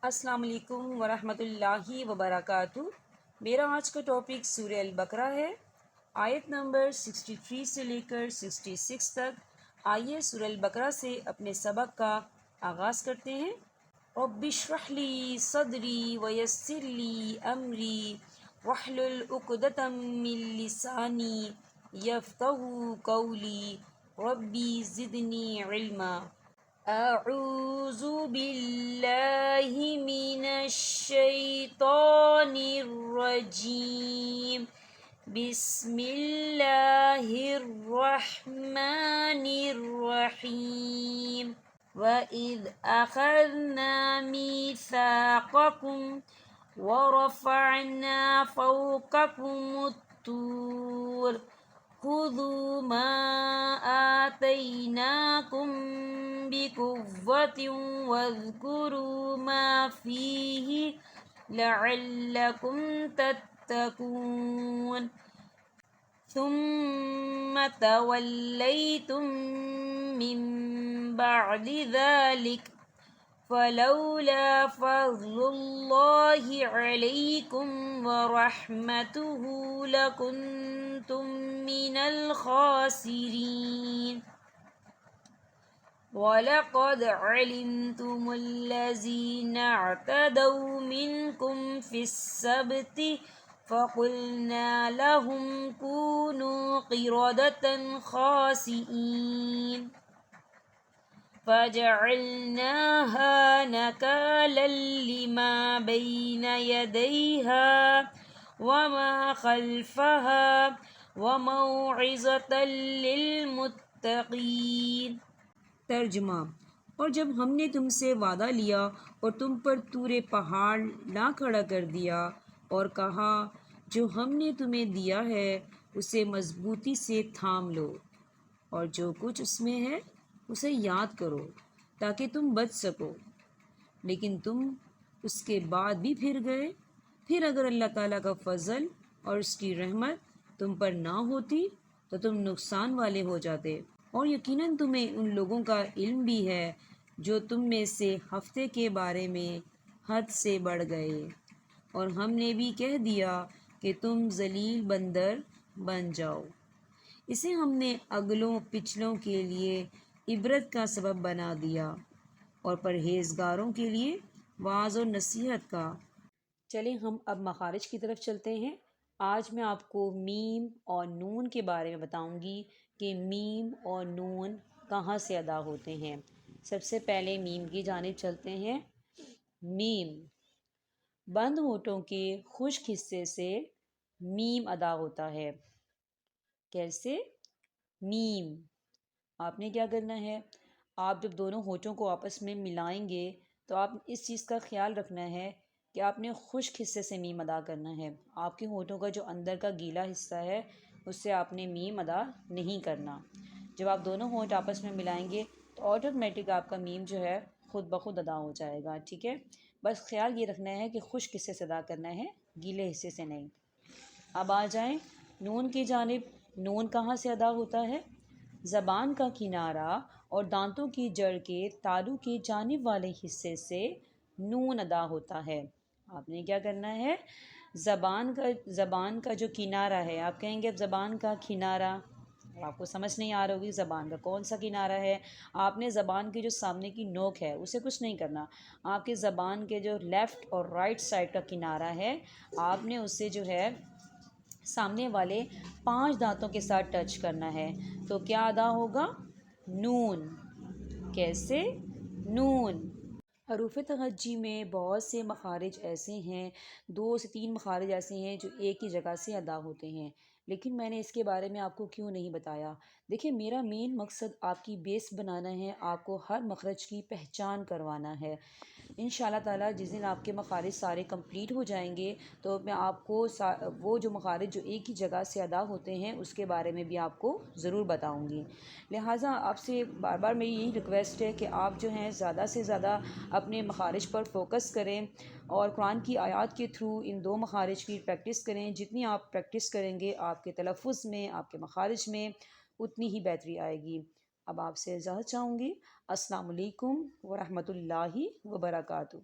السلام علیکم ورحمۃ اللہ وبرکاتہ۔ میرا آج کا ٹاپک سورہ البقرہ ہے، آیت نمبر 63 سے لے کر 66 تک۔ آئیے سورہ البقرہ سے اپنے سبق کا آغاز کرتے ہیں۔ رب اشرح لی صدری ویسر لی امری واحلل عقدۃ من لسانی یفقہوا قولی ربی زدنی علما۔ اعوذ باللہ من الشیطان الرجیم، بسم اللہ الرحمن الرحیم۔ وَإِذْ أَخَذْنَا مِيثَاقَكُمْ وَرَفَعْنَا فَوْقَكُمُ الطُّورَ خُذُوا مَا آتَيْنَاكُمْ بِقُوَّةٍ وَاذْكُرُوا مَا فِيهِ لَعَلَّكُمْ تَتَّقُونَ ثُمَّ تَوَلَّيْتُمْ مِنْ بَعْدِ ذَلِكَ فَلَوْلَا فَضْلُ اللَّهِ عَلَيْكُمْ وَرَحْمَتُهُ لَكُنْتُمْ مِنَ الْخَاسِرِينَ۔ وَلَقَدْ عَلِمْتُمُ الَّذِينَ اعْتَدَوْا مِنْكُمْ فِي السَّبْتِ فَقُلْنَا لَهُمْ كُونُوا قِرَدَةً خَاسِئِينَ فَجَعَلْنَاهَا نَكَالًا لِمَا بَيْنَ يَدَيْهَا وَمَا خَلْفَهَا وَمَوْعِظَةً لِلْمُتَّقِينَ۔ ترجمہ: اور جب ہم نے تم سے وعدہ لیا اور تم پر طور پہاڑ لا کھڑا کر دیا اور کہا جو ہم نے تمہیں دیا ہے اسے مضبوطی سے تھام لو اور جو کچھ اس میں ہے اسے یاد کرو تاکہ تم بچ سکو، لیکن تم اس کے بعد بھی پھر گئے۔ پھر اگر اللہ تعالیٰ کا فضل اور اس کی رحمت تم پر نہ ہوتی تو تم نقصان والے ہو جاتے، اور یقیناً تمہیں ان لوگوں کا علم بھی ہے جو تم میں سے ہفتے کے بارے میں حد سے بڑھ گئے، اور ہم نے بھی کہہ دیا کہ تم ذلیل بندر بن جاؤ۔ اسے ہم نے اگلوں پچھلوں کے لیے عبرت کا سبب بنا دیا اور پرہیزگاروں کے لیے واعظ و نصیحت کا۔ چلیں ہم اب مخارج کی طرف چلتے ہیں۔ آج میں آپ کو میم اور نون کے بارے میں بتاؤں گی کہ میم اور نون کہاں سے ادا ہوتے ہیں۔ سب سے پہلے میم کی جانب چلتے ہیں۔ میم بند ہونٹوں کے خشک حصے سے میم ادا ہوتا ہے۔ کیسے؟ میم، آپ نے کیا کرنا ہے، آپ جب دونوں ہونٹوں کو آپس میں ملائیں گے تو آپ اس چیز کا خیال رکھنا ہے کہ آپ نے خشک حصے سے میم ادا کرنا ہے۔ آپ کے ہونٹوں کا جو اندر کا گیلا حصہ ہے اس سے آپ نے میم ادا نہیں کرنا۔ جب آپ دونوں ہونٹ آپس میں ملائیں گے تو آٹومیٹک آپ کا میم جو ہے خود بخود ادا ہو جائے گا، ٹھیک ہے؟ بس خیال یہ رکھنا ہے کہ خشک حصے سے ادا کرنا ہے، گیلے حصے سے نہیں۔ اب آ جائیں نون کی جانب۔ نون کہاں سے ادا ہوتا ہے؟ زبان کا کنارہ اور دانتوں کی جڑ کے تالو کی جانب والے حصے سے نون ادا ہوتا ہے۔ آپ نے کیا کرنا ہے، زبان کا جو کنارہ ہے، آپ کہیں گے اب زبان کا کنارہ، آپ کو سمجھ نہیں آ رہا ہوگی زبان کا کون سا کنارہ ہے۔ آپ نے زبان کی جو سامنے کی نوک ہے اسے کچھ نہیں کرنا، آپ کے زبان کے جو لیفٹ اور رائٹ سائڈ کا کنارہ ہے آپ نے اسے جو ہے سامنے والے 5 دانتوں کے ساتھ ٹچ کرنا ہے، تو کیا ادا ہوگا؟ نون۔ کیسے؟ نون۔ حروف تہجی میں بہت سے مخارج ایسے ہیں، 2 سے 3 مخارج ایسے ہیں جو ایک ہی جگہ سے ادا ہوتے ہیں، لیکن میں نے اس کے بارے میں آپ کو کیوں نہیں بتایا؟ دیکھیں میرا مین مقصد آپ کی بیس بنانا ہے، آپ کو ہر مخرج کی پہچان کروانا ہے۔ انشاءاللہ تعالیٰ جس دن آپ کے مخارج سارے کمپلیٹ ہو جائیں گے تو میں آپ کو وہ جو مخارج جو ایک ہی جگہ سے ادا ہوتے ہیں اس کے بارے میں بھی آپ کو ضرور بتاؤں گی۔ لہٰذا آپ سے بار بار میری یہی ریکویسٹ ہے کہ آپ جو ہیں زیادہ سے زیادہ اپنے مخارج پر فوکس کریں اور قرآن کی آیات کے تھرو ان 2 مخارج کی پریکٹس کریں۔ جتنی آپ پریکٹس کریں گے آپ کے تلفظ میں، آپ کے مخارج میں اتنی ہی بہتری آئے گی۔ اب آپ سے اجازت چاہوں گی۔ السلام علیکم ورحمۃ اللہ وبرکاتہ۔